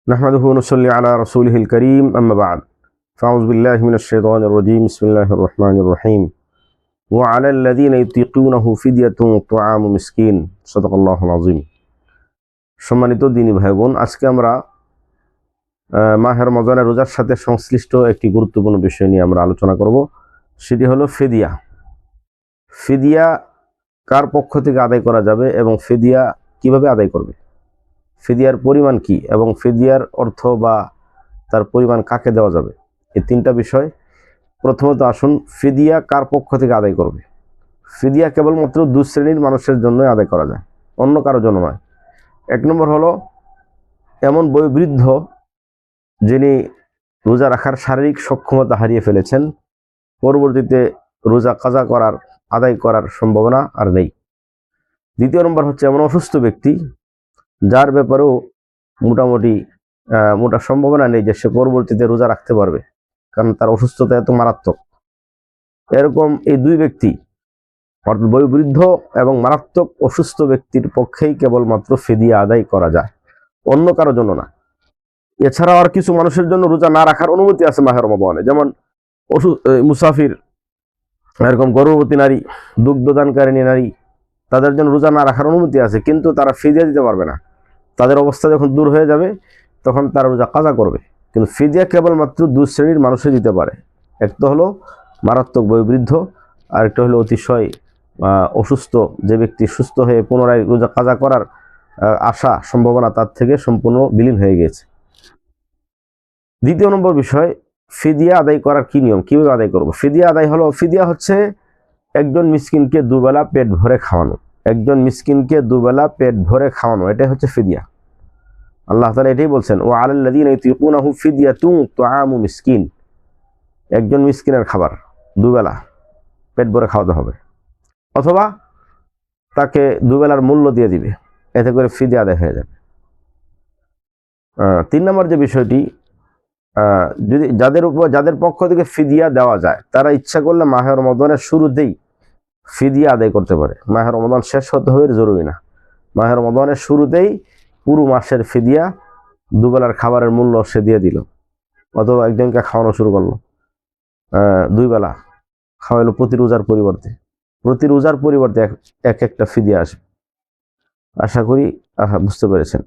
نحمده ونصلي على رسوله الكريم أما بعد فأعوذ بالله من الشيطان الرجيم بسم الله الرحمن الرحيم وعلى الذين يطيقونه فدية طعام مسكين صدق الله العظيم সম্মানিত দিনী ভাই বোন, আজকে আমরা মাহে রমজানের রোজার সাথে সংশ্লিষ্ট একটি গুরুত্বপূর্ণ বিষয় নিয়ে আমরা আলোচনা করব। সেটি হলো ফিদিয়া। ফিদিয়া কার পক্ষ থেকে আদায় করা যাবে এবং ফিদিয়া কিভাবে আদায় করবে, ফিদিয়ার পরিমাণ কি এবং ফিদিয়ার অর্থ বা তার পরিমাণ কাকে দেওয়া যাবে, এই তিনটা বিষয়। প্রথমত আসুন, ফিদিয়া কার পক্ষ থেকে আদায় করবে। ফিদিয়া কেবলমাত্র দু শ্রেণীর মানুষের জন্য আদায় করা যায়, অন্য কারোর জন্য নয়। এক নম্বর হলো এমন বয়োবৃদ্ধ যিনি রোজা রাখার শারীরিক সক্ষমতা হারিয়ে ফেলেছেন, পরবর্তীতে রোজা কাজা করার আদায় করার সম্ভাবনা আর নেই। দ্বিতীয় নম্বর হচ্ছে এমন অসুস্থ ব্যক্তি যার ব্যাপারেও মোটা সম্ভাবনা নেই যে সে পরবর্তীতে রোজা রাখতে পারবে, কারণ তার অসুস্থতা এত মারাত্মক। এরকম এই দুই ব্যক্তি, অর্থাৎ বয়োবৃদ্ধ এবং মারাত্মক অসুস্থ ব্যক্তির পক্ষেই কেবলমাত্র ফিদিয়া আদায় করা যায়, অন্য কারোর জন্য না। এছাড়াও আর কিছু মানুষের জন্য রোজা না রাখার অনুমতি আছে মাহে রমজানে, যেমন মুসাফির, এরকম গর্ভবতী নারী, দুগ্ধদানকারিণী নারী, তাদের জন্য রোজা না রাখার অনুমতি আছে, কিন্তু তারা ফিদিয়া দিতে পারবে না। তাদের অবস্থা যখন দূর হয়ে যাবে তখন তারা রোজা কাজা করবে। কিন্তু ফিদিয়া কেবলমাত্র দু শ্রেণীর মানুষই দিতে পারে। একটা হলো মারাত্মক বয়োবৃদ্ধ, আর একটা হলো অতিশয় অসুস্থ, যে ব্যক্তি সুস্থ হয়ে পুনরায় রোজা কাজা করার আশা সম্ভাবনা তার থেকে সম্পূর্ণ বিলীন হয়ে গেছে। দ্বিতীয় নম্বর বিষয়, ফিদিয়া আদায় করার কি নিয়ম, কিভাবে আদায় করব। ফিদিয়া হচ্ছে একজন মিসকিনকে দুবেলা পেট ভরে খাওয়ানো। একজন মিসকিনকে দুবেলা পেট ভরে খাওয়ানো, এটাই হচ্ছে ফিদিয়া। আল্লাহ তাআলা এটাই বলছেন, ও আলাল্লাযীনা ইউতিকুনাহু ফিদিয়াতুন তুআমু মিসকিন। একজন মিসকিনের খাবার দুবেলা পেট ভরে খাওয়াতে হবে, অথবা তাকে দুবেলার মূল্য দিয়ে দিবে, এতে করে ফিদিয়া আদায় হয়ে যাবে। তিন নম্বর যে বিষয়টি, যদি যাদের পক্ষ থেকে ফিদিয়া দেওয়া যায়, তারা ইচ্ছা করলে মাহে রমজানের শুরুতেই ফিদিয়া আদায় করতে পারে। মাহে রমজান শেষ হতে হবে জরুরি না, মাহে রমজানের শুরুতেই পুরো মাসের ফিদিয়া, দুবেলার খাবারের মূল্য সে দিয়ে দিল, অথবা একজনকে খাওয়ানো শুরু করলো, দুই বেলা খাওয়াইলো প্রতি রোজার পরিবর্তে এক একটা ফিদিয়া আসবে। আশা করি বুঝতে পেরেছেন।